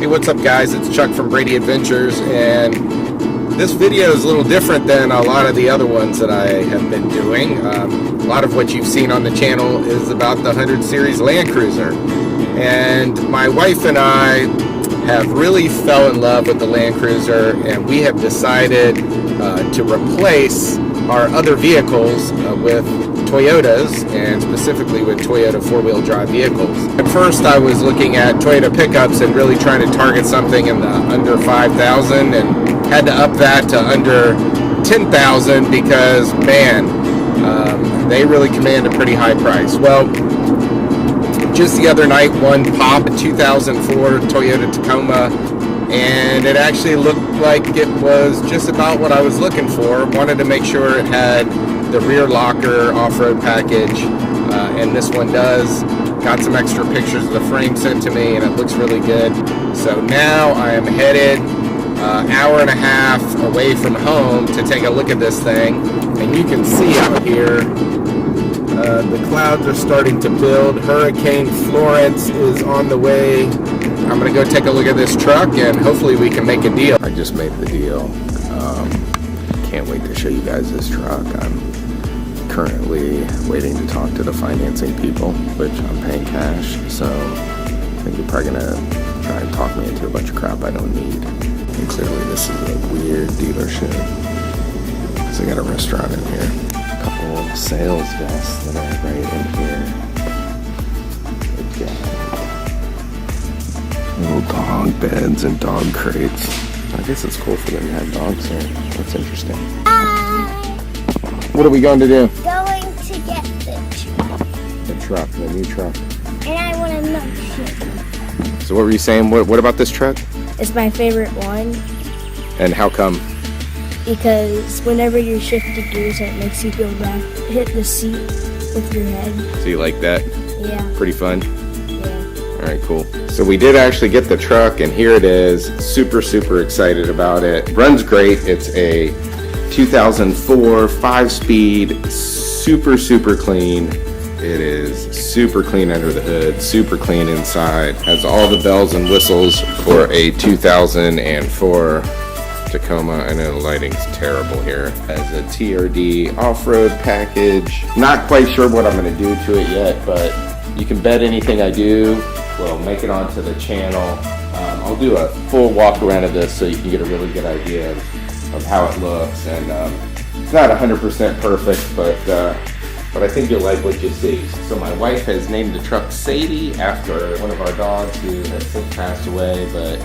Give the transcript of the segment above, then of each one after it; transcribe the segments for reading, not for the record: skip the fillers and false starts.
Hey, what's up guys? It's Chuck from Brady Adventures, and this video is a little different than a lot of the other ones that I have been doing. A lot of what you've seen on the channel is about the 100 Series Land Cruiser. And my wife and I have really fell in love with the Land Cruiser, and we have decided to replace our other vehicles with Toyotas, and specifically with Toyota four-wheel drive vehicles. At first I was looking at Toyota pickups and really trying to target something in the under 5,000, and had to up that to under 10,000 because, man, they really command a pretty high price. Well, just the other night one popped, a 2004 Toyota Tacoma, and it actually looked like it was just about what I was looking for. Wanted to make sure it had the rear locker off-road package, and this one does. Got some extra pictures of the frame sent to me, and it looks really good. So now I am headed hour and a half away from home to take a look at this thing, and you can see out here the clouds are starting to build. Hurricane Florence is on the way. I'm gonna go take a look at this truck, and hopefully we can make a deal. I just made the deal. Can't wait to show you guys this truck. I'm currently waiting to talk to the financing people, which I'm paying cash, so I think you're probably gonna try and talk me into a bunch of crap I don't need. And clearly this is a weird dealership, because they got a restaurant in here. A couple of sales desks that are right in here. We've got little dog beds and dog crates. I guess it's cool for them to have dogs here. That's interesting. What are we going to do? Going to get The truck, the new truck. and I want a milkshake. So what were you saying? What about this truck? It's my favorite one And how come? because whenever you shift the gears, it makes you go back, hit the seat with your head. So you like that? Yeah, Pretty fun? yeah. Alright, cool. So we did actually get the truck, and here it is. Super excited about it. Runs great. It's a 2004 5-speed, super clean. It is super clean under the hood, super clean inside. Has all the bells and whistles for a 2004 Tacoma. I know the lighting's terrible here. Has a TRD off-road package. Not quite sure what I'm going to do to it yet, but you can bet anything I do will make it onto the channel. I'll do a full walk around of this so you can get a really good idea of how it looks. And it's not 100% perfect, but I think you'll like what you see. So my wife has named the truck Sadie after one of our dogs who has since passed away, but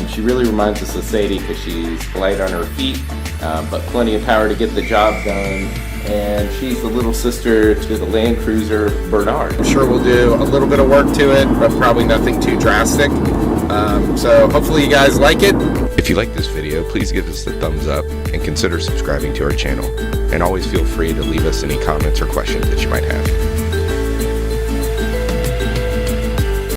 she really reminds us of Sadie because she's light on her feet, but plenty of power to get the job done. And she's the little sister to the Land Cruiser Bernard. I'm sure we'll do a little bit of work to it, but probably nothing too drastic. So hopefully you guys like it. If you like this video, please give us a thumbs up and consider subscribing to our channel. And always feel free to leave us any comments or questions that you might have.